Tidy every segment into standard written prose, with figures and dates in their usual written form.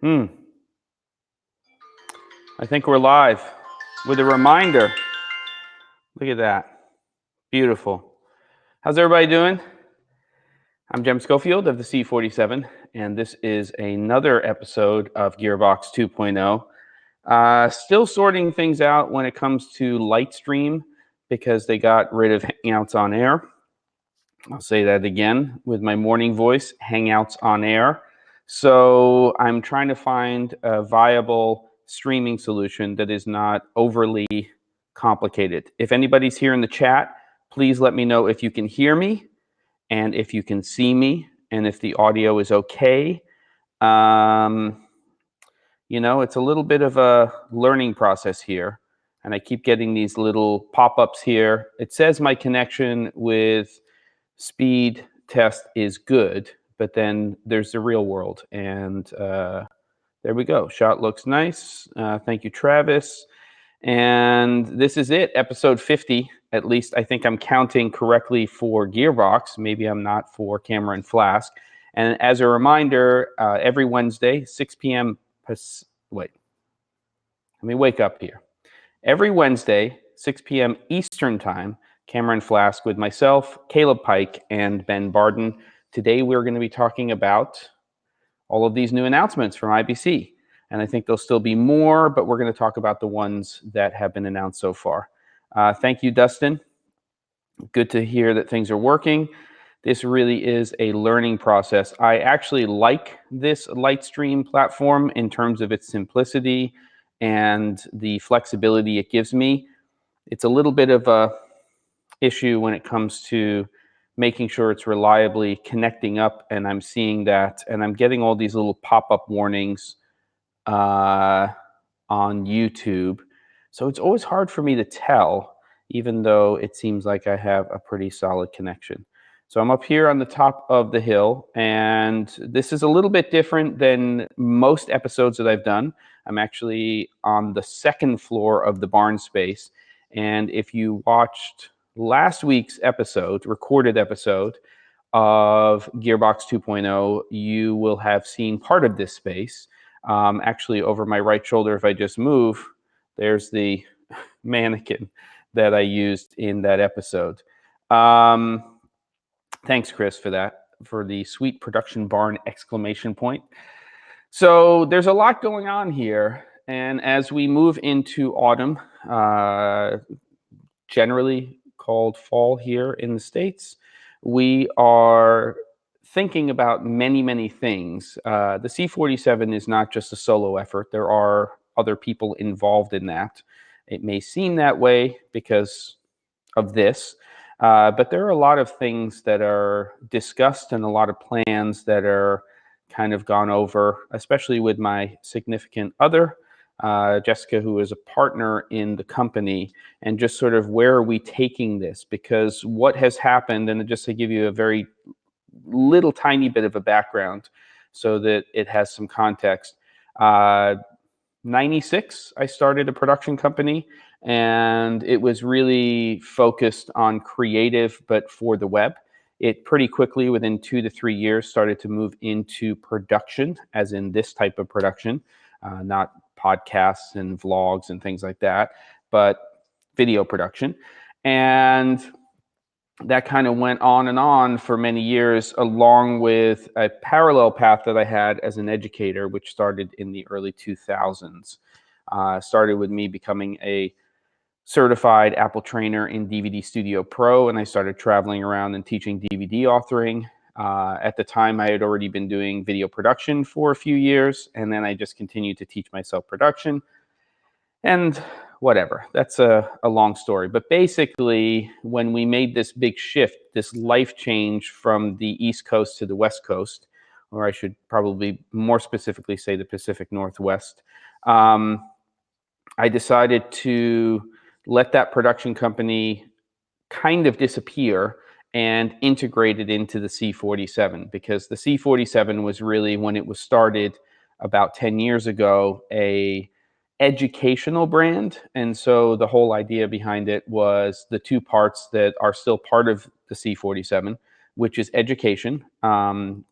I think we're live with a reminder. Look at that. Beautiful. How's everybody doing? I'm Jem Schofield of the C47, and this is another episode of GEARBOX 2.0. Still sorting things out when it comes to Lightstream because they got rid of Hangouts on Air. I'll say that again with my morning voice, Hangouts on Air. So I'm trying to find a viable streaming solution that is not overly complicated. If anybody's here in the chat, please let me know if you can hear me and if you can see me and if the audio is okay. You know, it's a little bit of a learning process here, and I keep getting these little pop-ups here. It says my connection with speed test is good, but then there's the real world, and there we go. Shot looks nice. Thank you, Travis. And this is it, episode 50. At least I think I'm counting correctly for GEARBOX. Maybe I'm not for Camera and Flask. And as a reminder, every Wednesday, 6 p.m. Wait, let me wake up here. Every Wednesday, 6 p.m. Eastern Time, Camera and Flask with myself, Caleb Pike, and Ben Barden. Today we're going to be talking about all of these new announcements from IBC. And I think there'll still be more, but we're going to talk about the ones that have been announced so far. Thank you, Dustin. Good to hear that things are working. This really is a learning process. I actually like this Lightstream platform in terms of its simplicity and the flexibility it gives me. It's a little bit of a issue when it comes to making sure it's reliably connecting up, and I'm seeing that, and I'm getting all these little pop-up warnings on YouTube. So it's always hard for me to tell, even though it seems like I have a pretty solid connection. So I'm up here on the top of the hill, and this is a little bit different than most episodes that I've done. I'm actually on the second floor of the barn space, and if you watched last week's episode, recorded episode of GEARBOX 2.0, you will have seen part of this space. Actually, over my right shoulder, if I just move, there's the mannequin that I used in that episode. Thanks, Chris, for that, for the sweet production barn exclamation point. So there's a lot going on here. And as we move into autumn, generally called fall here in the States, we are thinking about many, many things. The C47 is not just a solo effort. There are other people involved in that. It may seem that way because of this, but there are a lot of things that are discussed and a lot of plans that are kind of gone over, especially with my significant other, Jessica, who is a partner in the company, and just sort of where are we taking this? Because what has happened, and just to give you a very little tiny bit of a background so that it has some context. 96, I started a production company, and it was really focused on creative, but for the web. It pretty quickly, within 2 to 3 years, started to move into production, as in this type of production, not podcasts and vlogs and things like that, but video production. And that kind of went on and on for many years, along with a parallel path that I had as an educator, which started in the early 2000s. Started with me becoming a certified Apple trainer in DVD Studio Pro, and I started traveling around and teaching DVD authoring. At the time, I had already been doing video production for a few years, and then I just continued to teach myself production. And whatever, that's a long story. But basically, when we made this big shift, this life change from the East Coast to the West Coast, or I should probably more specifically say the Pacific Northwest, I decided to let that production company kind of disappear and integrate it into the C47, because the C47 was really, when it was started about 10 years ago, a educational brand. And so the whole idea behind it was the two parts that are still part of the C47, which is education,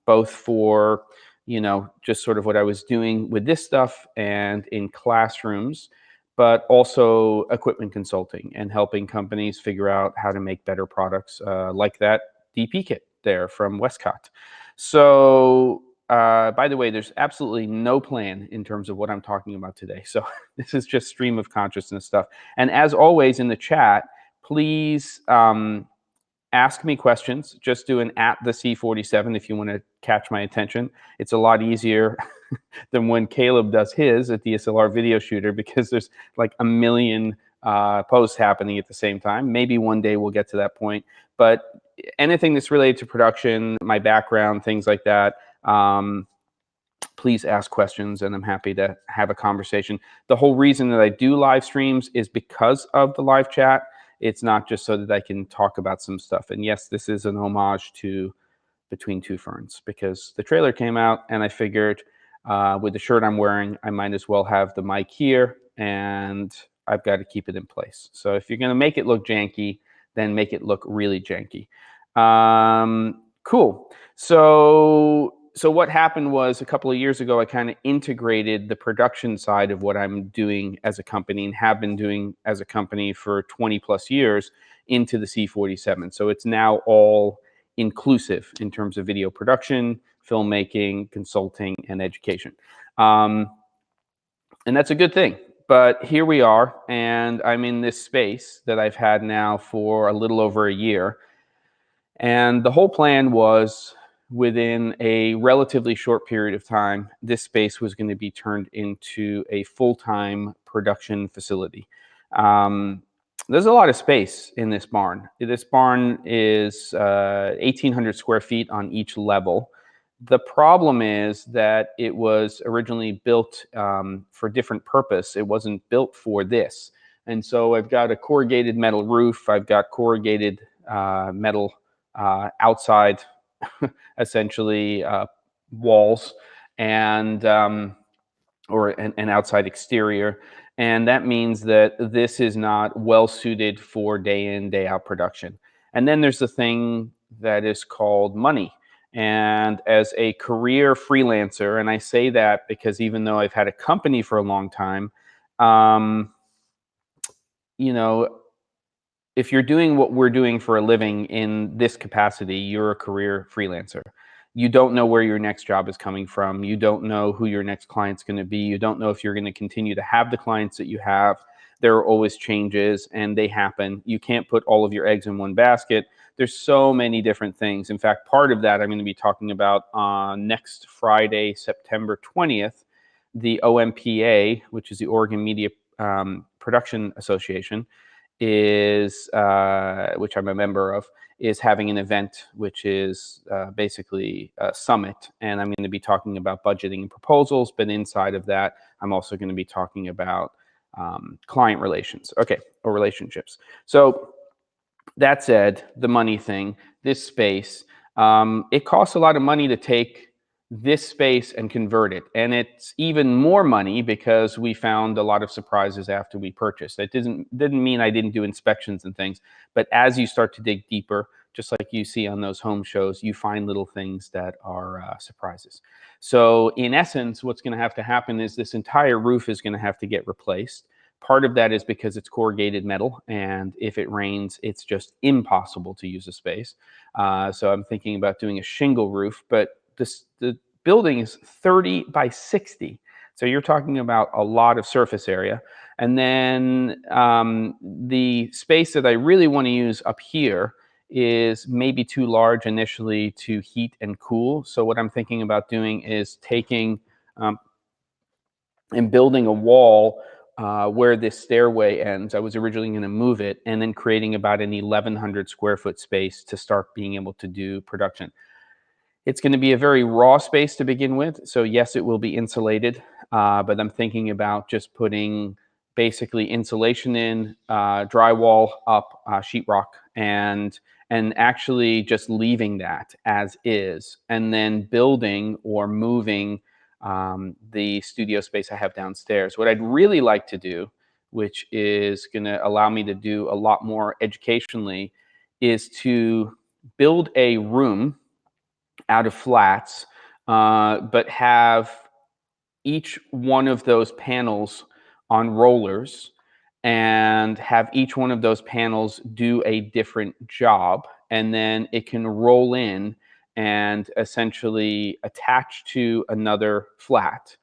both for you know, just sort of what I was doing with this stuff and in classrooms, but also equipment consulting and helping companies figure out how to make better products, like that DP kit there from Westcott. So, by the way, there's absolutely no plan in terms of what I'm talking about today. So this is just stream of consciousness stuff. And as always in the chat, please ask me questions. Just do an @ the C47 if you want to catch my attention. It's a lot easier than when Caleb does his, a DSLR video shooter, because there's like a million posts happening at the same time. Maybe one day we'll get to that point. But anything that's related to production, my background, things like that, please ask questions, and I'm happy to have a conversation. The whole reason that I do live streams is because of the live chat. It's not just so that I can talk about some stuff. And yes, this is an homage to Between Two Ferns, because the trailer came out and I figured with the shirt I'm wearing, I might as well have the mic here, and I've got to keep it in place. So if you're going to make it look janky, then make it look really janky. Cool. So what happened was a couple of years ago, I kind of integrated the production side of what I'm doing as a company and have been doing as a company for 20 plus years into the C47. So it's now all inclusive in terms of video production, filmmaking, consulting, and education. And that's a good thing. But here we are, and I'm in this space that I've had now for a little over a year. And the whole plan was, within a relatively short period of time, this space was going to be turned into a full-time production facility. There's a lot of space in this barn. This barn is 1,800 square feet on each level. The problem is that it was originally built for a different purpose. It wasn't built for this. And so I've got a corrugated metal roof. I've got corrugated metal outside, essentially, walls, and or an outside exterior. And that means that this is not well suited for day in, day out production. And then there's the thing that is called money. And as a career freelancer, and I say that because even though I've had a company for a long time, you know, if you're doing what we're doing for a living in this capacity, you're a career freelancer. You don't know where your next job is coming from. You don't know who your next client's going to be. You don't know if you're going to continue to have the clients that you have. There are always changes, and they happen. You can't put all of your eggs in one basket. There's so many different things. In fact, part of that I'm going to be talking about on next Friday, September 20th. The OMPA, which is the Oregon Media Production Association, is which I'm a member of, is having an event which is basically a summit, and I'm going to be talking about budgeting and proposals. But inside of that, I'm also going to be talking about client relations, or relationships. So that said, the money thing, this space, it costs a lot of money to take this space and convert it. And it's even more money because we found a lot of surprises after we purchased. It didn't mean I didn't do inspections and things, but as you start to dig deeper, just like you see on those home shows, you find little things that are surprises. So in essence, what's going to have to happen is this entire roof is going to have to get replaced. Part of that is because it's corrugated metal, and if it rains, it's just impossible to use a space. So I'm thinking about doing a shingle roof, but the building is 30 by 60. So you're talking about a lot of surface area. And then the space that I really want to use up here is maybe too large initially to heat and cool. So what I'm thinking about doing is taking and building a wall where this stairway ends. I was originally going to move it, and then creating about an 1,100 square foot space to start being able to do production. It's going to be a very raw space to begin with. So yes, it will be insulated, but I'm thinking about just putting basically insulation in, drywall up, sheetrock, and actually just leaving that as is, and then building or moving the studio space I have downstairs. What I'd really like to do, which is going to allow me to do a lot more educationally, is to build a room out of flats but have each one of those panels on rollers and have each one of those panels do a different job. And then it can roll in and essentially attach to another flat.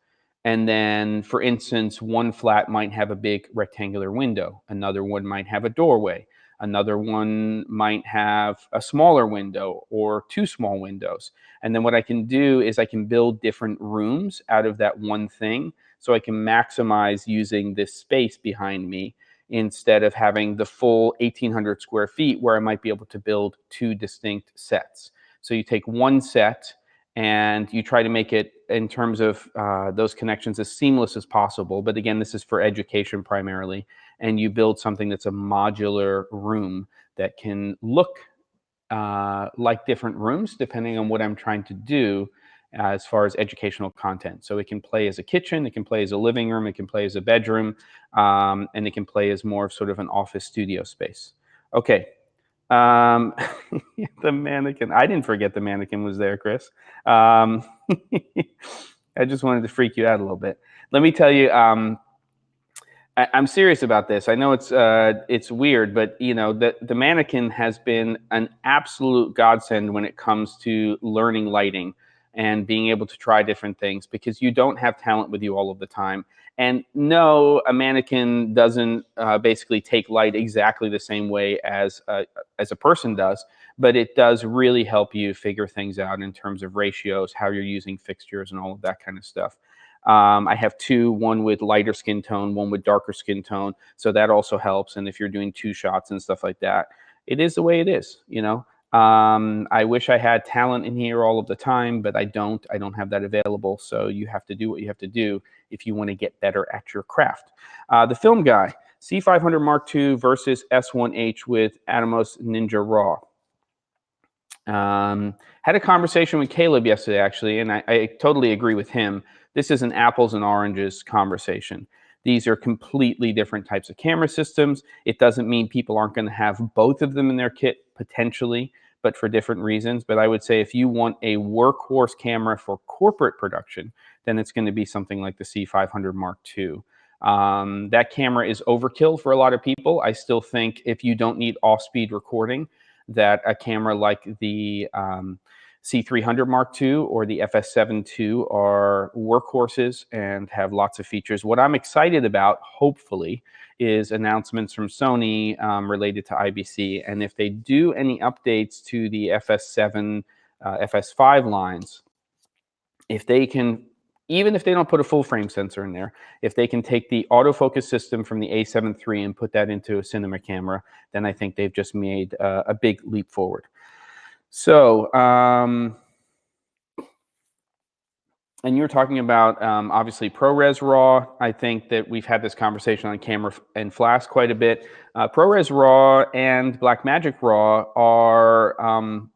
And then, for instance, one flat might have a big rectangular window, another one might have a doorway, another one might have a smaller window or two small windows. And then what I can do is I can build different rooms out of that one thing, so I can maximize using this space behind me instead of having the full 1,800 square feet where I might be able to build two distinct sets. So you take one set and you try to make it, in terms of those connections, as seamless as possible. But again, this is for education primarily. And you build something that's a modular room that can look like different rooms depending on what I'm trying to do as far as educational content. So it can play as a kitchen, it can play as a living room, it can play as a bedroom, and it can play as more of sort of an office studio space. Okay. The mannequin. I didn't forget the mannequin was there, Chris. I just wanted to freak you out a little bit. Let me tell you, I'm serious about this. I know it's weird, but you know, the mannequin has been an absolute godsend when it comes to learning lighting and being able to try different things, because you don't have talent with you all of the time. And no, a mannequin doesn't basically take light exactly the same way as a person does, but it does really help you figure things out in terms of ratios, how you're using fixtures, and all of that kind of stuff. I have two, one with lighter skin tone, one with darker skin tone. So that also helps. And if you're doing two shots and stuff like that, it is the way it is, you know. I wish I had talent in here all of the time, but I don't. I don't have that available. So you have to do what you have to do if you want to get better at your craft. The film guy, C500 Mark II versus S1H with Atomos Ninja Raw. Had a conversation with Caleb yesterday, actually, and I totally agree with him. This is an apples and oranges conversation. These are completely different types of camera systems. It doesn't mean people aren't going to have both of them in their kit, potentially, but for different reasons. But I would say if you want a workhorse camera for corporate production, then it's going to be something like the C500 Mark II. That camera is overkill for a lot of people. I still think if you don't need off-speed recording, that a camera like the C300 Mark II or the FS7 II are workhorses and have lots of features. What I'm excited about, hopefully, is announcements from Sony related to IBC. And if they do any updates to the FS7, FS5 lines, if they can, even if they don't put a full frame sensor in there, if they can take the autofocus system from the A7 III and put that into a cinema camera, then I think they've just made a big leap forward. So, and you're talking about, obviously, ProRes RAW. I think that we've had this conversation on Camera and Flash quite a bit. ProRes RAW and Blackmagic RAW are,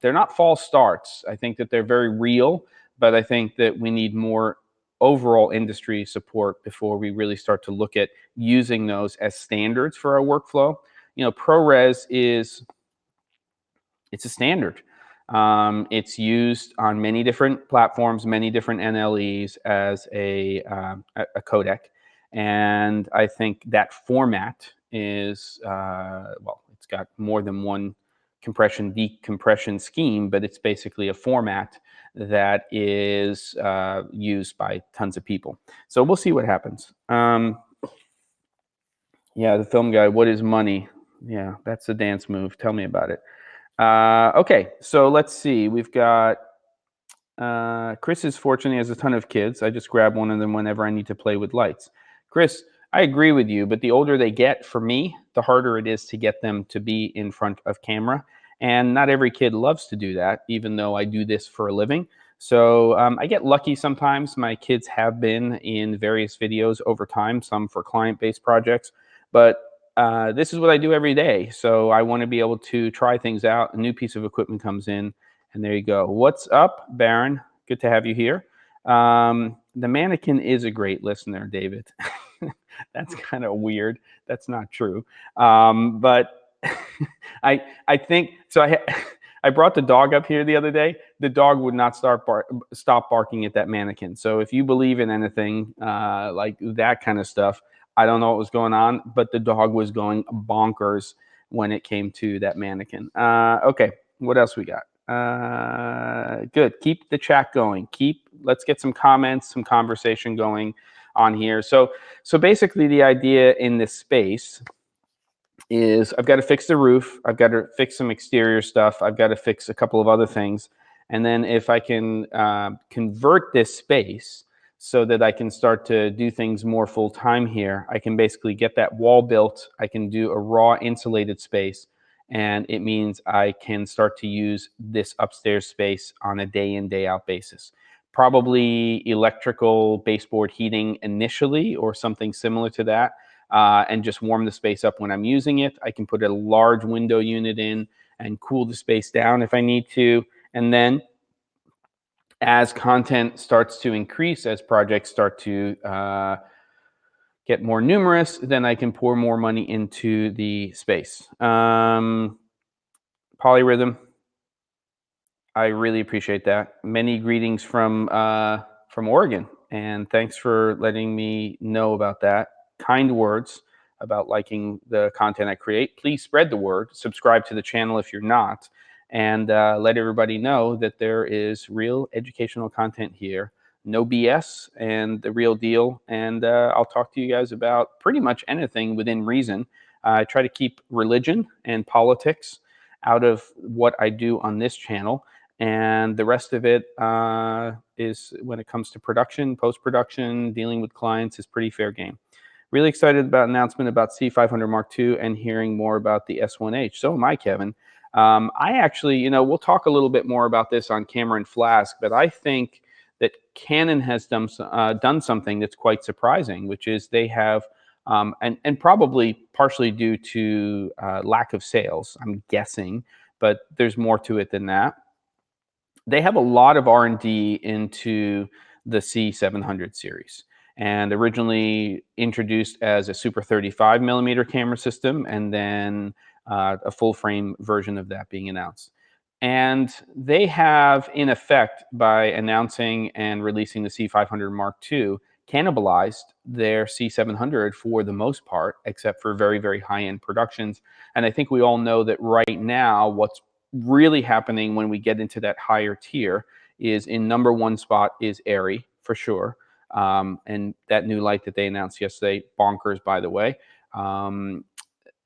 they're not false starts. I think that they're very real, but I think that we need more overall industry support before we really start to look at using those as standards for our workflow. You know, ProRes it's a standard. It's used on many different platforms, many different NLEs as a codec. And I think that format is, well, it's got more than one compression decompression scheme, but it's basically a format that is used by tons of people. So we'll see what happens. Yeah, the film guy, what is money? Yeah, that's the dance move. Tell me about it. Okay, so let's see. We've got Chris is fortunate. He has a ton of kids. I just grab one of them whenever I need to play with lights. Chris, I agree with you, but the older they get, for me, the harder it is to get them to be in front of camera. And not every kid loves to do that, even though I do this for a living. So I get lucky sometimes. My kids have been in various videos over time, some for client-based projects. But this is what I do every day. So I want to be able to try things out. A new piece of equipment comes in, and there you go. What's up, Baron? Good to have you here. The mannequin is a great listener, David. That's kind of weird. That's not true. But I think so. I brought the dog up here the other day. The dog would not stop barking at that mannequin. So if you believe in anything like that kind of stuff, I don't know what was going on, but the dog was going bonkers when it came to that mannequin. Okay, what else we got? Good. Keep the chat going. Let's get some comments, some conversation going on here. So basically the idea in this space is I've got to fix the roof. I've got to fix some exterior stuff. I've got to fix a couple of other things. And then if I can convert this space so that I can start to do things more full time here, I can basically get that wall built. I can do a raw insulated space. And it means I can start to use this upstairs space on a day in, day out basis. Probably electrical baseboard heating initially or something similar to that. And just warm the space up when I'm using it. I can put a large window unit in and cool the space down if I need to. And then as content starts to increase, as projects start to get more numerous, then I can pour more money into the space. Polyrhythm, I really appreciate that. Many greetings from Oregon, and thanks for letting me know about that. Kind words about liking the content I create. Please spread the word. Subscribe to the channel if you're not, and let everybody know that there is real educational content here. No BS and the real deal. And I'll talk to you guys about pretty much anything within reason. I try to keep religion and politics out of what I do on this channel. And the rest of it is, when it comes to production, post-production, dealing with clients, is pretty fair game. Really excited about announcement about C500 Mark II and hearing more about the S1H. So am I, Kevin. I actually, we'll talk a little bit more about this on Camera and Flask, but I think that Canon has done something that's quite surprising, which is they have, and probably partially due to lack of sales, I'm guessing, but there's more to it than that. They have a lot of R&D into the C700 series, and originally introduced as a super 35 millimeter camera system, and then a full frame version of that being announced. And they have, in effect, by announcing and releasing the C500 Mark II, cannibalized their C700 for the most part, except for very, very high-end productions. And I think we all know that right now, what's really happening when we get into that higher tier is, in number one spot is ARRI, for sure. And that new light that they announced yesterday, bonkers, by the way.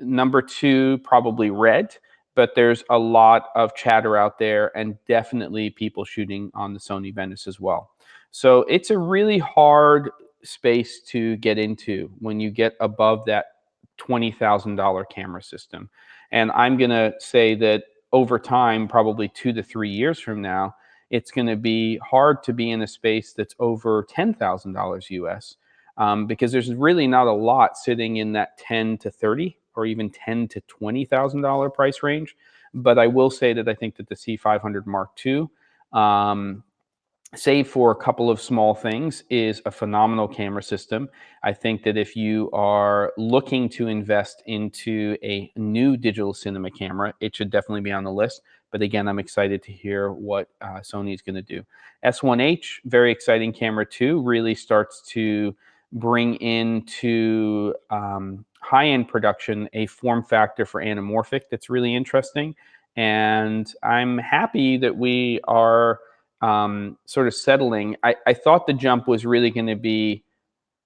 Number two, probably RED, but there's a lot of chatter out there and definitely people shooting on the Sony Venice as well. So it's a really hard space to get into when you get above that $20,000 camera system. And I'm going to say that over time, probably 2 to 3 years from now, it's going to be hard to be in a space that's over $10,000 US, because there's really not a lot sitting in that 10 to 30 or even $10,000 to $20,000 price range. But I will say that I think that the C500 Mark II, save for a couple of small things, is a phenomenal camera system. I think that if you are looking to invest into a new digital cinema camera, it should definitely be on the list. But again, I'm excited to hear what Sony is going to do. S1H, very exciting camera too, really starts to bring into high-end production a form factor for anamorphic that's really interesting. And I'm happy that we are sort of settling. I thought the jump was really going to be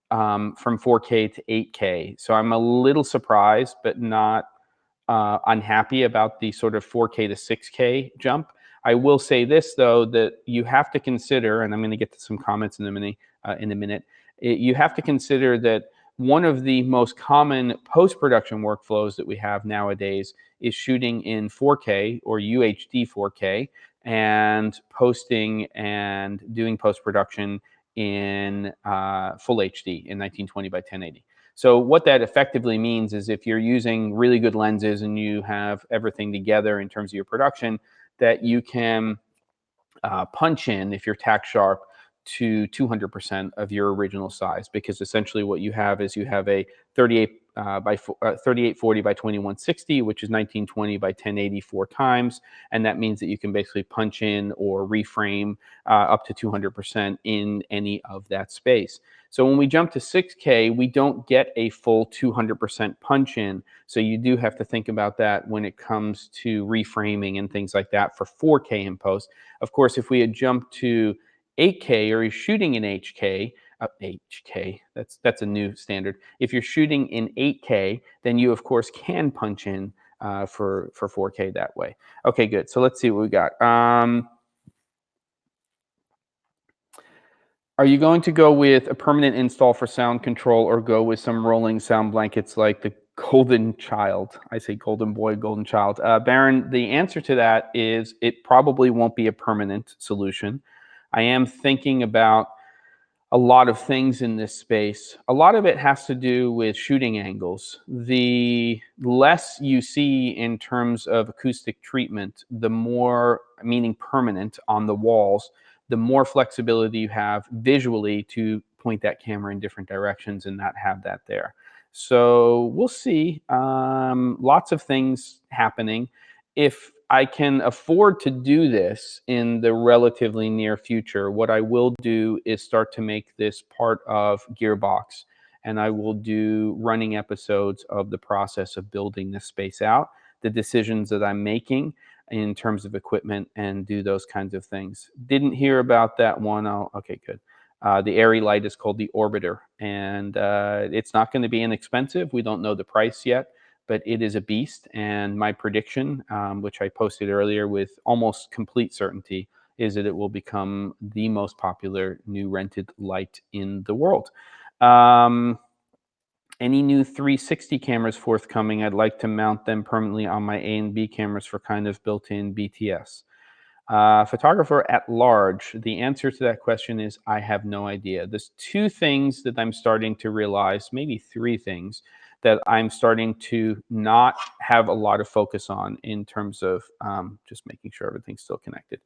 from 4K to 8K. So I'm a little surprised, but not unhappy about the sort of 4K to 6K jump. I will say this, though, that you have to consider, and I'm going to get to some comments in a minute, you have to consider that one of the most common post-production workflows that we have nowadays is shooting in 4K or UHD 4K and posting and doing post-production in full HD in 1920 by 1080. So what that effectively means is, if you're using really good lenses and you have everything together in terms of your production, that you can punch in, if you're tack sharp, to 200% of your original size, because essentially what you have is you have a 38 3840 by 2160, which is 1920 by 1080 4 times, and that means that you can basically punch in or reframe up to 200% in any of that space. So when we jump to 6K, we don't get a full 200% punch in. So you do have to think about that when it comes to reframing and things like that for 4K in post. Of course, if we had jumped to 8K or you're shooting in HK, that's a new standard. If you're shooting in 8K, then you of course can punch in for 4K that way. Okay, good. So let's see what we got. Are you going to go with a permanent install for sound control or go with some rolling sound blankets like the Golden Child? I say Golden Boy, Golden Child. Baron, the answer to that is it probably won't be a permanent solution. I am thinking about a lot of things in this space. A lot of it has to do with shooting angles. The less you see in terms of acoustic treatment, the more, meaning permanent on the walls, the more flexibility you have visually to point that camera in different directions and not have that there. So we'll see. Lots of things happening. If I can afford to do this in the relatively near future, what I will do is start to make this part of GEARBOX, and I will do running episodes of the process of building this space out, the decisions that I'm making in terms of equipment, and do those kinds of things. Didn't hear about that one. Okay, good. The ARRI light is called the Orbiter, and it's not going to be inexpensive. We don't know the price yet, but it is a beast. And my prediction, which I posted earlier with almost complete certainty, is that it will become the most popular new rented light in the world. Any new 360 cameras forthcoming? I'd like to mount them permanently on my A and B cameras for kind of built-in BTS. Photographer at large, the answer to that question is I have no idea. There's two things that I'm starting to realize, maybe three things, that I'm starting to not have a lot of focus on in terms of just making sure everything's still connected.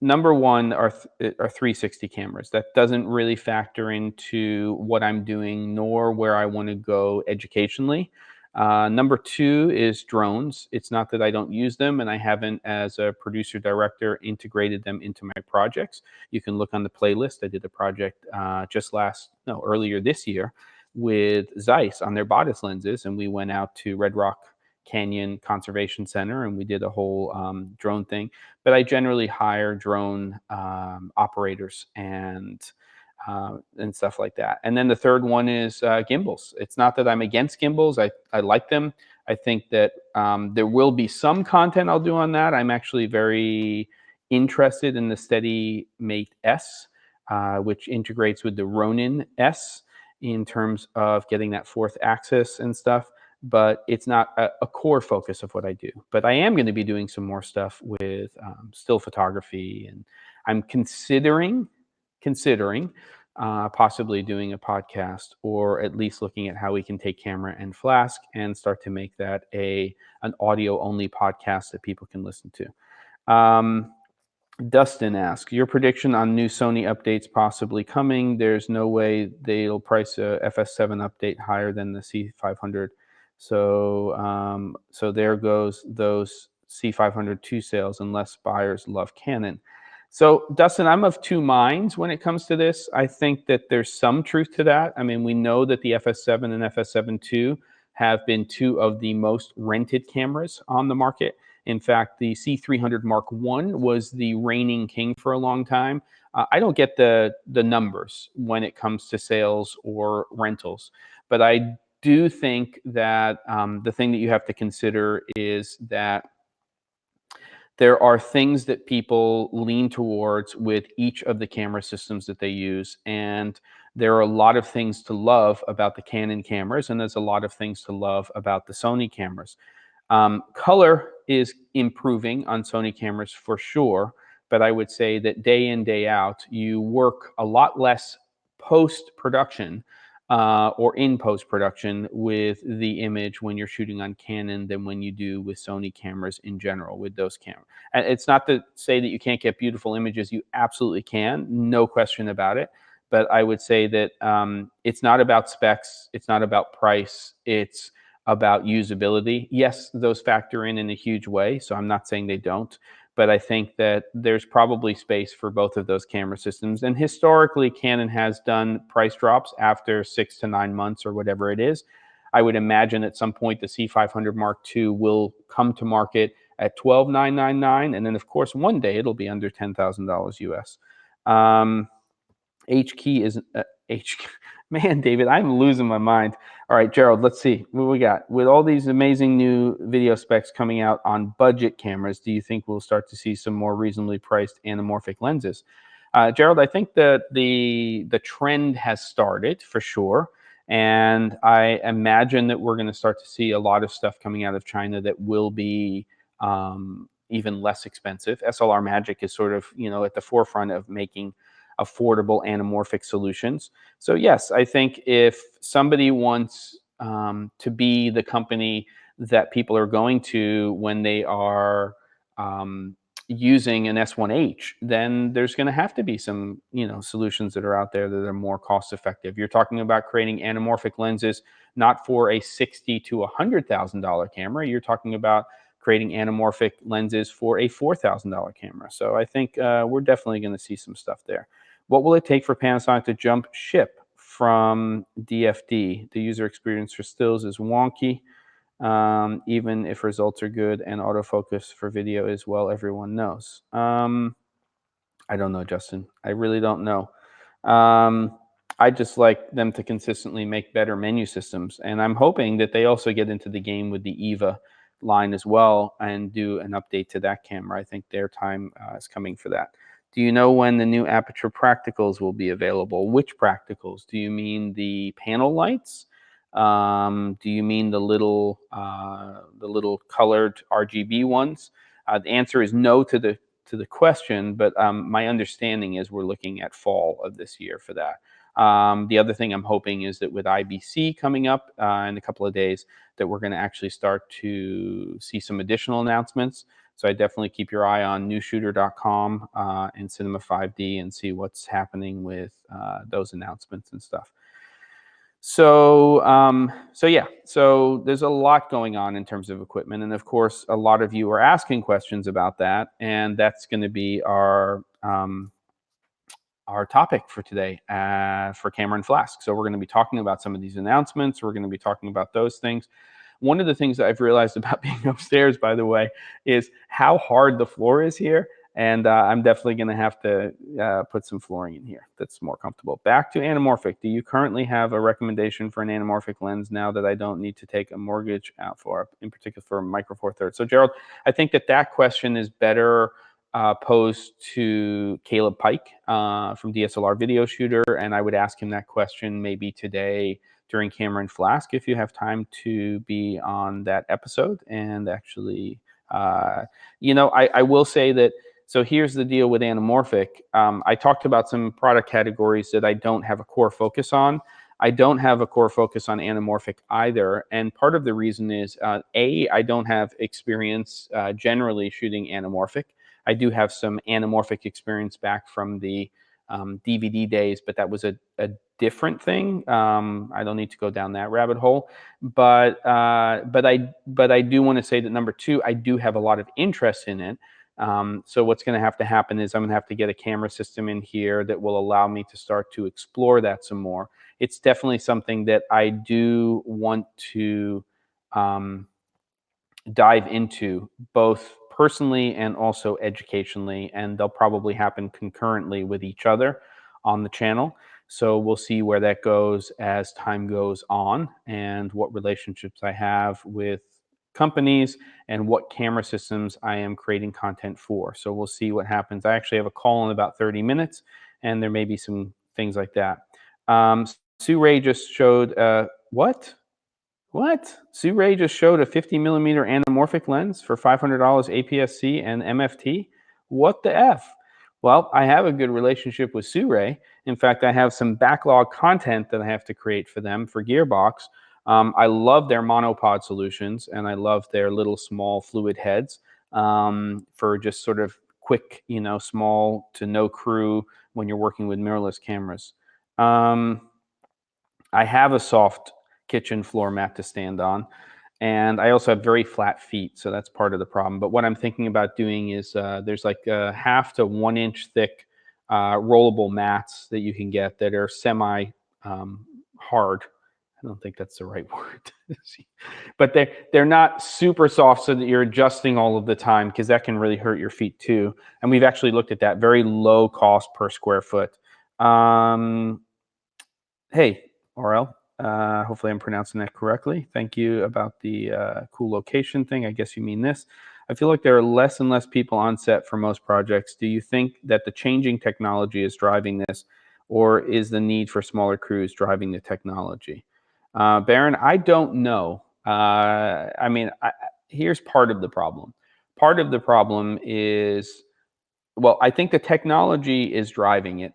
Number one are 360 cameras. That doesn't really factor into what I'm doing nor where I want to go educationally. Number two is drones. It's not that I don't use them, and I haven't, as a producer director, integrated them into my projects. You can look on the playlist. I did a project earlier this year with Zeiss on their bodice lenses, and we went out to Red Rock Canyon Conservation Center and we did a whole drone thing. But I generally hire drone operators and stuff like that. And then the third one is gimbals. It's not that I'm against gimbals. I like them. I think that there will be some content I'll do on that. I'm actually very interested in the SteadyMate S, which integrates with the Ronin S in terms of getting that fourth axis and stuff. But it's not a core focus of what I do. But I am going to be doing some more stuff with still photography, and I'm considering possibly doing a podcast, or at least looking at how we can take camera and flask and start to make that an audio only podcast that people can listen to. Dustin asks, your prediction on new Sony updates possibly coming. There's no way they'll price a FS7 update higher than the C500. So there goes those C500 II sales unless buyers love Canon. So Dustin, I'm of two minds when it comes to this. I think that there's some truth to that. I mean, we know that the FS7 and FS7 II have been two of the most rented cameras on the market. In fact, the C300 Mark I was the reigning king for a long time. I don't get the numbers when it comes to sales or rentals, but I do think that the thing that you have to consider is that there are things that people lean towards with each of the camera systems that they use. And there are a lot of things to love about the Canon cameras, and there's a lot of things to love about the Sony cameras. Color is improving on Sony cameras for sure, but I would say that day in, day out, you work a lot less post-production or in post-production with the image when you're shooting on Canon than when you do with Sony cameras in general with those cameras. And it's not to say that you can't get beautiful images. You absolutely can, no question about it. but I would say that it's not about specs, it's not about price, it's about usability. Yes, those factor in a huge way, so I'm not saying they don't, but I think that there's probably space for both of those camera systems. And historically, Canon has done price drops after 6 to 9 months or whatever it is. I would imagine at some point the C500 Mark II will come to market at $12,999, and then of course one day it'll be under $10,000 US. H key is H. Man, David, I'm losing my mind. All right, Gerald, let's see what we got. With all these amazing new video specs coming out on budget cameras, do you think we'll start to see some more reasonably priced anamorphic lenses? Gerald, I think that the trend has started for sure. And I imagine that we're going to start to see a lot of stuff coming out of China that will be even less expensive. SLR Magic is sort of, at the forefront of making affordable anamorphic solutions. So yes, I think if somebody wants to be the company that people are going to when they are using an S1H, then there's going to have to be some, solutions that are out there that are more cost effective. You're talking about creating anamorphic lenses not for a $60,000 to $100,000 camera. You're talking about creating anamorphic lenses for a $4,000 camera. So I think we're definitely going to see some stuff there. What will it take for Panasonic to jump ship from DFD? The user experience for stills is wonky, even if results are good, and autofocus for video is, well, everyone knows. I don't know, Justin. I really don't know. I just like them to consistently make better menu systems, and I'm hoping that they also get into the game with the EVA line as well and do an update to that camera. I think their time is coming for that. Do you know when the new Aputure practicals will be available? Which practicals? Do you mean the panel lights? Do you mean the little colored RGB ones? The answer is no to the question, but my understanding is we're looking at fall of this year for that. The other thing I'm hoping is that with IBC coming up in a couple of days, that we're going to actually start to see some additional announcements. So I definitely keep your eye on newshooter.com and Cinema 5D and see what's happening with those announcements and stuff. So yeah, so there's a lot going on in terms of equipment, and of course, a lot of you are asking questions about that, and that's going to be our topic for today for Camera and Flask. So we're going to be talking about some of these announcements. We're going to be talking about those things. One of the things that I've realized about being upstairs, by the way, is how hard the floor is here. And I'm definitely going to have to put some flooring in here that's more comfortable. Back to anamorphic. Do you currently have a recommendation for an anamorphic lens now that I don't need to take a mortgage out for, in particular for Micro Four Thirds? So Gerald, I think that question is better posed to Caleb Pike from DSLR Video Shooter, and I would ask him that question maybe today during Camera and Flask if you have time to be on that episode. And actually, I will say that, so here's the deal with anamorphic. I talked about some product categories that I don't have a core focus on. I don't have a core focus on anamorphic either. And part of the reason is, I don't have experience generally shooting anamorphic. I do have some anamorphic experience back from the DVD days, but that was a different thing. I don't need to go down that rabbit hole, but I do want to say that number two, I do have a lot of interest in it. So what's going to have to happen is I'm going to have to get a camera system in here that will allow me to start to explore that some more. It's definitely something that I do want to dive into, both personally and also educationally, and they'll probably happen concurrently with each other on the channel. So we'll see where that goes as time goes on, and what relationships I have with companies and what camera systems I am creating content for. So we'll see what happens. I actually have a call in about 30 minutes, and there may be some things like that. Sue Ray just showed what? Sue Ray just showed a 50mm anamorphic lens for $500 APS-C and MFT? What the F? Well, I have a good relationship with Sue Ray. In fact, I have some backlog content that I have to create for them for GEARBOX. I love their monopod solutions, and I love their little small fluid heads for just sort of quick, small to no crew when you're working with mirrorless cameras. I have a soft kitchen floor mat to stand on, and I also have very flat feet, so that's part of the problem. But what I'm thinking about doing is there's like a 1/2 to 1 inch thick rollable mats that you can get that are semi hard. I don't think that's the right word, but they're not super soft so that you're adjusting all of the time, because that can really hurt your feet too. And we've actually looked at that. Very low cost per square foot. Hey, RL. Hopefully I'm pronouncing that correctly. Thank you about the cool location thing. I guess you mean this. I feel like there are less and less people on set for most projects. Do you think that the changing technology is driving this, or is the need for smaller crews driving the technology? Baron, I don't know. I mean, here's part of the problem. Part of the problem is, well, I think the technology is driving it,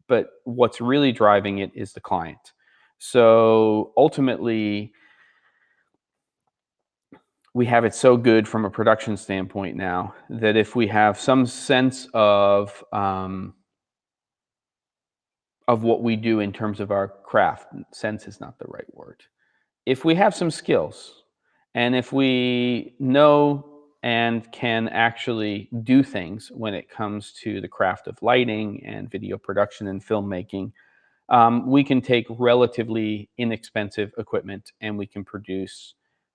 but what's really driving it is the client. So ultimately, we have it so good from a production standpoint now that if we have some sense of what we do in terms of our craft, sense is not the right word. If we have some skills, and if we know and can actually do things when it comes to the craft of lighting and video production and filmmaking, we can take relatively inexpensive equipment and we can produce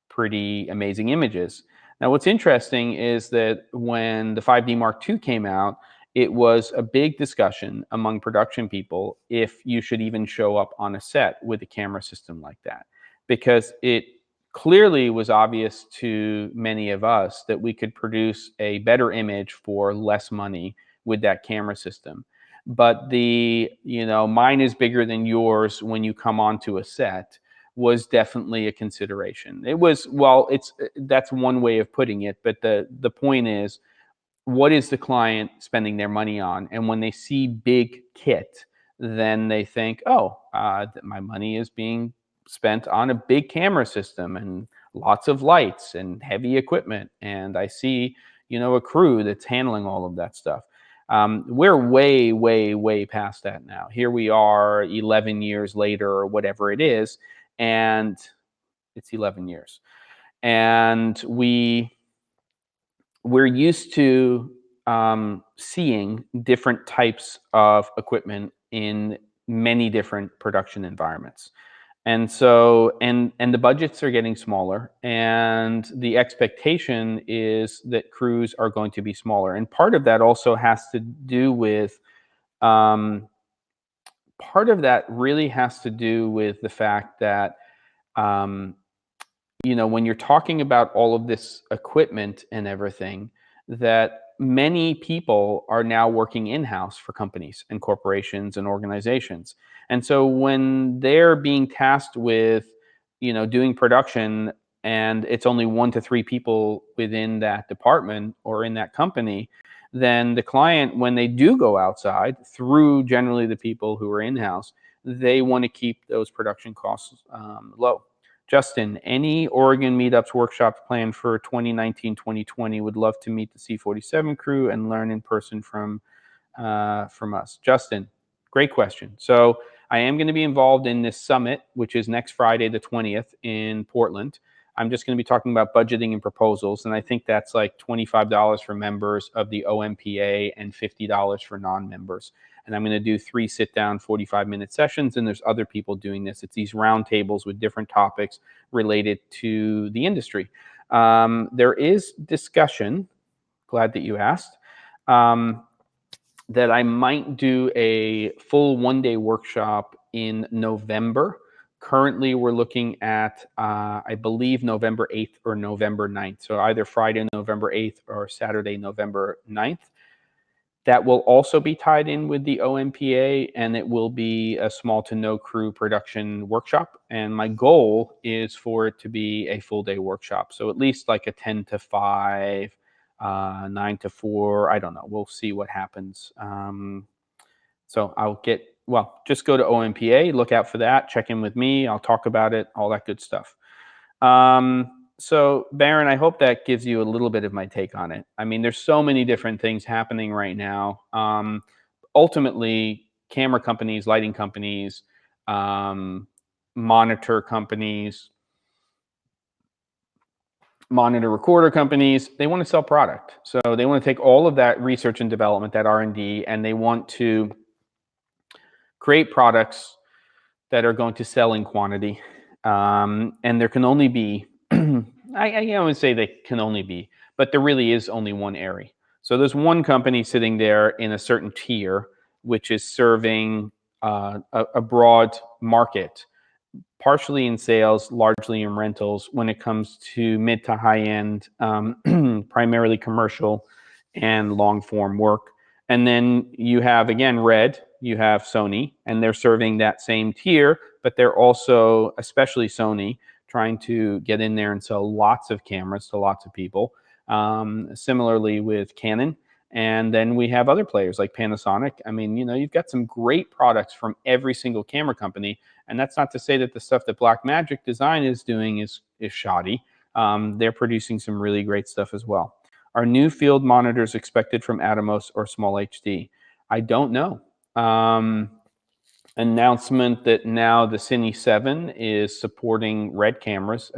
pretty amazing images. Now, what's interesting is that when the 5D Mark II came out, it was a big discussion among production people if you should even show up on a set with a camera system like that, because it clearly was obvious to many of us that we could produce a better image for less money with that camera system. But the, mine is bigger than yours when you come onto a set was definitely a consideration. It was, well, that's one way of putting it, but the point is, what is the client spending their money on? And when they see big kit, then they think, oh, my money is being spent on a big camera system and lots of lights and heavy equipment, and I see, a crew that's handling all of that stuff. We're way, way, way past that now. Here we are 11 years later or whatever it is, and it's 11 years. And we're used to seeing different types of equipment in many different production environments. And so, and the budgets are getting smaller, and the expectation is that crews are going to be smaller. And part of that also has to do with, part of that really has to do with the fact that, when you're talking about all of this equipment and everything, that many people are now working in-house for companies and corporations and organizations. And so when they're being tasked with, doing production, and it's only 1 to 3 people within that department or in that company, then the client, when they do go outside through generally the people who are in-house, they want to keep those production costs low. Justin, any Oregon meetups, workshops planned for 2019, 2020? Would love to meet the C47 crew and learn in person from us. Justin, great question. So I am going to be involved in this summit, which is next Friday, the 20th in Portland. I'm just going to be talking about budgeting and proposals, and I think that's like $25 for members of the OMPA and $50 for non-members. And I'm going to do 3 sit-down 45-minute sessions, and there's other people doing this. It's these round tables with different topics related to the industry. There is discussion, glad that you asked, that I might do a full 1-day workshop in November. Currently, we're looking at, I believe, November 8th or November 9th. So either Friday, November 8th or Saturday, November 9th. That will also be tied in with the OMPA, and it will be a small to no crew production workshop. And my goal is for it to be a full day workshop. So at least like a 10 to 5, 9 to 4. I don't know. We'll see what happens. So I'll just go to OMPA, look out for that, check in with me. I'll talk about it, all that good stuff. So Baron, I hope that gives you a little bit of my take on it. I mean, there's so many different things happening right now. Ultimately, camera companies, lighting companies, monitor companies, monitor recorder companies, they want to sell product. So they want to take all of that research and development, that R&D, and they want to create products that are going to sell in quantity. And there can only be, I always say they can only be, but there really is only one ARRI. So there's one company sitting there in a certain tier, which is serving a broad market, partially in sales, largely in rentals, when it comes to mid to high end, primarily commercial and long form work. And then you have, again, RØDE, you have Sony, and they're serving that same tier, but they're also, especially Sony, trying to get in there and sell lots of cameras to lots of people. Similarly with Canon. And then we have other players like Panasonic. I mean, you know, you've got some great products from every single camera company. And that's not to say that the stuff that Blackmagic Design is doing is shoddy. They're producing some really great stuff as well. Are new field monitors expected from Atomos or SmallHD? I don't know. Announcement that now the Cine 7 is supporting RED cameras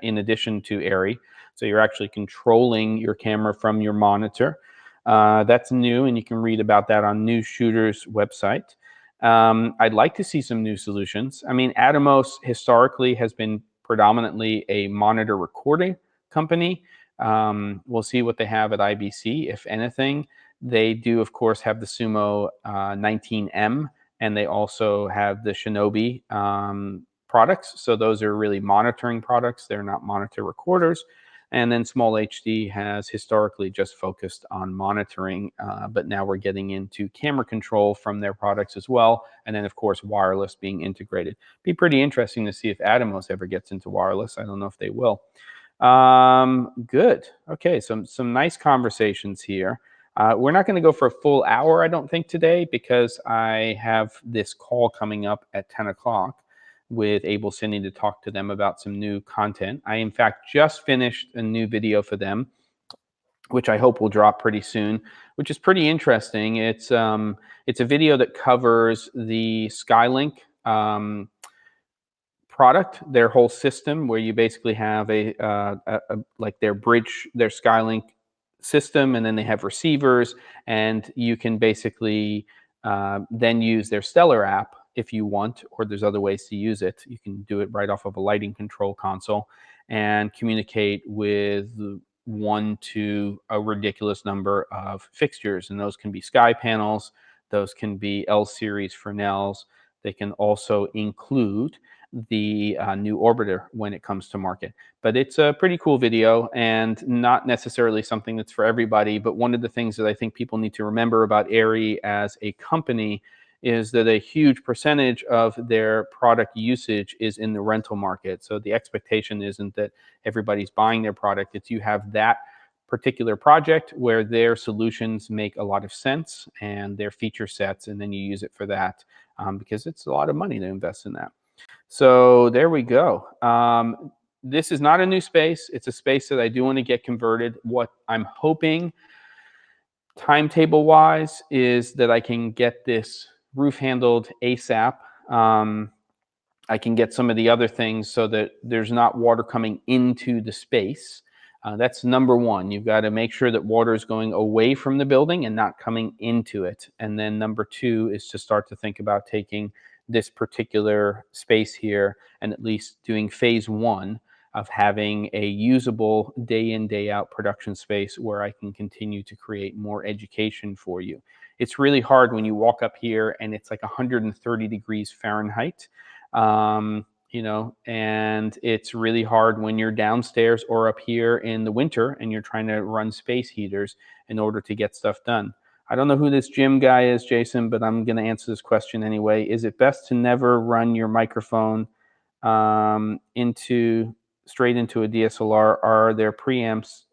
in addition to ARRI. So you're actually controlling your camera from your monitor. That's new, and you can read about that on News Shooter's website. I'd like to see some new solutions. I mean, Atomos historically has been predominantly a monitor recording company. We'll see what they have at IBC, if anything. They do, of course, have the Sumo 19M, and they also have the Shinobi products. So those are really monitoring products. They're not monitor recorders. And then SmallHD has historically just focused on monitoring, but now we're getting into camera control from their products as well. And then, of course, wireless being integrated. Be pretty interesting to see if Atomos ever gets into wireless. I don't know if they will. Good. Okay, some nice conversations here. We're not going to go for a full hour, I don't think, today, because I have this call coming up at 10 o'clock with Able Cine to talk to them about some new content. I, in fact, just finished a new video for them, which I hope will drop pretty soon, which is pretty interesting. It's a video that covers the Skylink product, their whole system, where you basically have like their bridge, their Skylink system, and then they have receivers, and you can basically then use their Stellar app if you want, or there's other ways to use it. You can do it right off of a lighting control console and communicate with one to a ridiculous number of fixtures, and those can be sky panels, those can be L series Fresnels. They can also include the new orbiter when it comes to market. But it's a pretty cool video and not necessarily something that's for everybody. But one of the things that I think people need to remember about ARRI as a company is that a huge percentage of their product usage is in the rental market. So the expectation isn't that everybody's buying their product. It's you have that particular project where their solutions make a lot of sense and their feature sets, and then you use it for that because it's a lot of money to invest in that. So there we go. This is not a new space. It's a space that I do want to get converted. What I'm hoping timetable-wise is that I can get this roof handled ASAP. I can get some of the other things so that there's not water coming into the space. That's number one. You've got to make sure that water is going away from the building and not coming into it. And then number two is to start to think about taking this particular space here and at least doing phase one of having a usable day in, day out production space where I can continue to create more education for you. It's really hard when you walk up here and it's like 130 degrees Fahrenheit, you know, and it's really hard when you're downstairs or up here in the winter and you're trying to run space heaters in order to get stuff done. I don't know who this Jim guy is, Jason, but I'm going to answer this question anyway. Is it best to never run your microphone straight into a DSLR? Are their preamps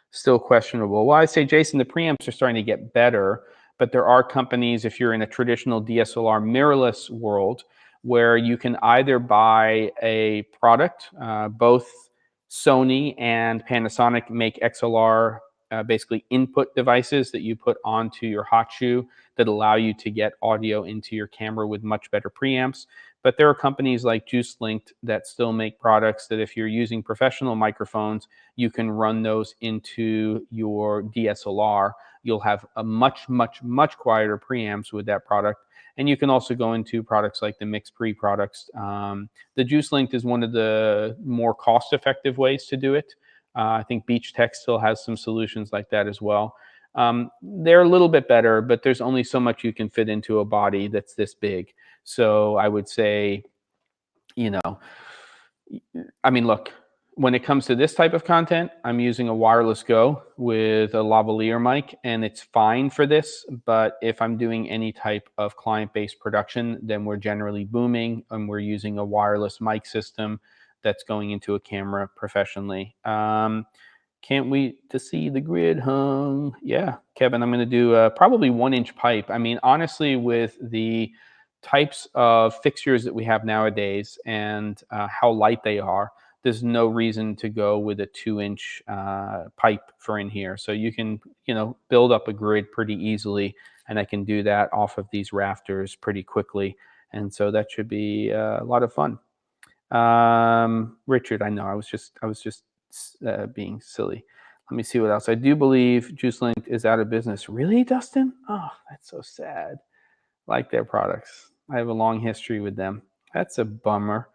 still questionable? Well, I say, Jason, the preamps are starting to get better, but there are companies, if you're in a traditional DSLR mirrorless world, where you can either buy a product, both Sony and Panasonic make XLR basically input devices that you put onto your hot shoe that allow you to get audio into your camera with much better preamps. But there are companies like JuiceLink that still make products that if you're using professional microphones, you can run those into your DSLR. You'll have a much, much, much quieter preamps with that product. And you can also go into products like the Mix Pre products. The JuiceLink is one of the more cost-effective ways to do it. I think Beach Tech still has some solutions like that as well. They're a little bit better, but there's only so much you can fit into a body that's this big. So I would say, you know, I mean, look, when it comes to this type of content, I'm using a wireless Go with a lavalier mic, and it's fine for this. But if I'm doing any type of client-based production, then we're generally booming, and we're using a wireless mic system that's going into a camera professionally. Can't wait to see the grid hung. Yeah, Kevin, I'm going to do probably 1-inch pipe. I mean, honestly, with the types of fixtures that we have nowadays and how light they are, there's no reason to go with a 2-inch pipe for in here. So you can, build up a grid pretty easily, and I can do that off of these rafters pretty quickly. And so that should be a lot of fun. Richard, I know I was just being silly. Let me see what else. I do believe JuiceLink is out of business. Really, Dustin? Oh, that's so sad. Like their products. I have a long history with them. That's a bummer.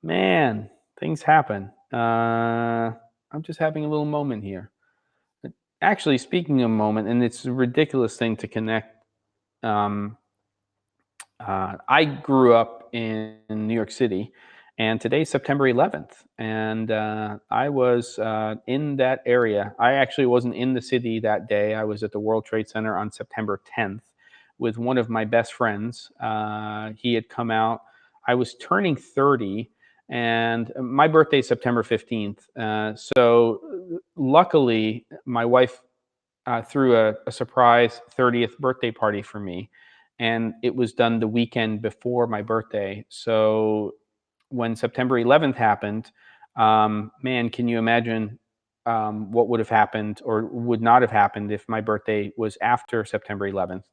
Man, things happen. I'm just having a little moment here. Actually, speaking of moment, and it's a ridiculous thing to connect. I grew up in New York City, and today's September 11th, and I was in that area. I actually wasn't in the city that day. I was at the World Trade Center on September 10th with one of my best friends. He had come out. I was turning 30, and my birthday is September 15th. So luckily, my wife threw a surprise 30th birthday party for me, and it was done the weekend before my birthday. So when September 11th happened, man, can you imagine what would have happened or would not have happened if my birthday was after September 11th?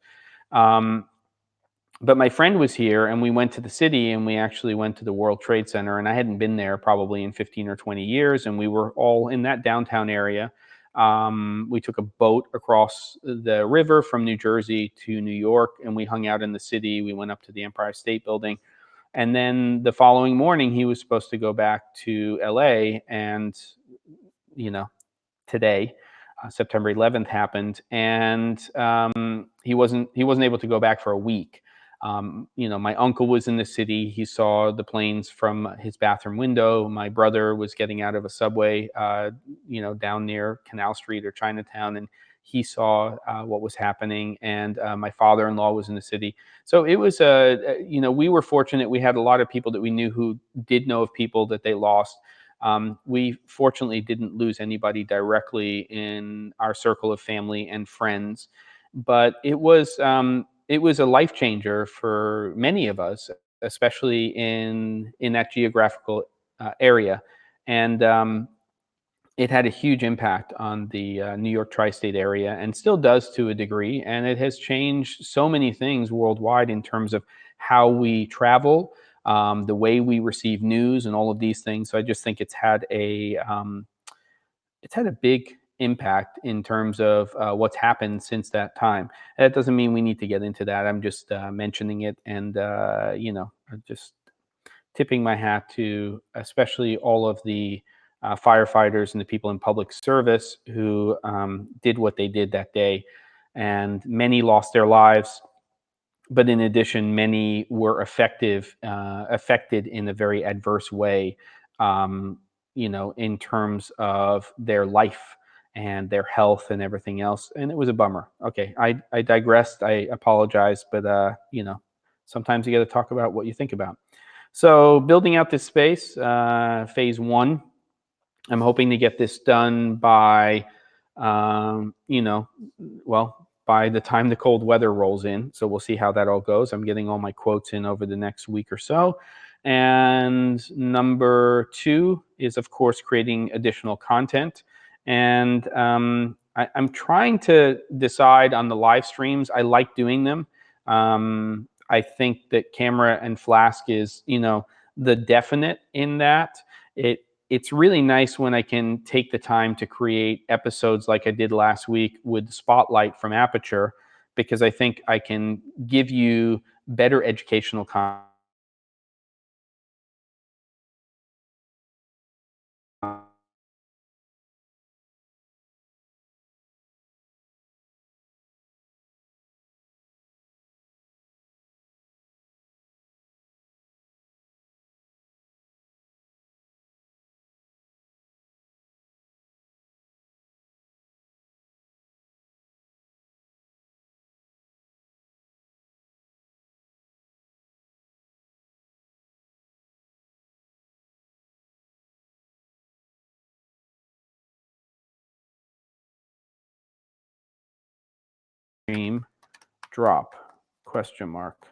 But my friend was here, and we went to the city, and we actually went to the World Trade Center, and I hadn't been there probably in 15 or 20 years, and we were all in that downtown area. We took a boat across the river from New Jersey to New York, and we hung out in the city. We went up to the Empire State Building. And then the following morning, he was supposed to go back to LA, and, today, September 11th happened, and he wasn't able to go back for a week. My uncle was in the city. He saw the planes from his bathroom window. My brother was getting out of a subway, down near Canal Street or Chinatown, and he saw what was happening. And my father-in-law was in the city. So it was, we were fortunate. We had a lot of people that we knew who did know of people that they lost. We fortunately didn't lose anybody directly in our circle of family and friends, but it was a life changer for many of us, especially in that geographical area. And it had a huge impact on the New York tri-state area, and still does to a degree. And it has changed so many things worldwide in terms of how we travel, the way we receive news, and all of these things. So I just think it's had a big impact in terms of what's happened since that time. That doesn't mean we need to get into that. I'm just mentioning it, and just tipping my hat to especially all of the firefighters and the people in public service who did what they did that day. And many lost their lives, but in addition, many were affected in a very adverse way, in terms of their life and their health and everything else. And it was a bummer. Okay, I digressed. I apologize, but sometimes you got to talk about what you think about. So building out this space, phase 1, I'm hoping to get this done by, by the time the cold weather rolls in. So we'll see how that all goes. I'm getting all my quotes in over the next week or so. And number 2 is, of course, creating additional content. And I'm trying to decide on the live streams. I like doing them. I think that camera and flask is, you know, the definite in that. It's really nice when I can take the time to create episodes like I did last week with Spotlight from Aputure, because I think I can give you better educational content. Stream drop question mark.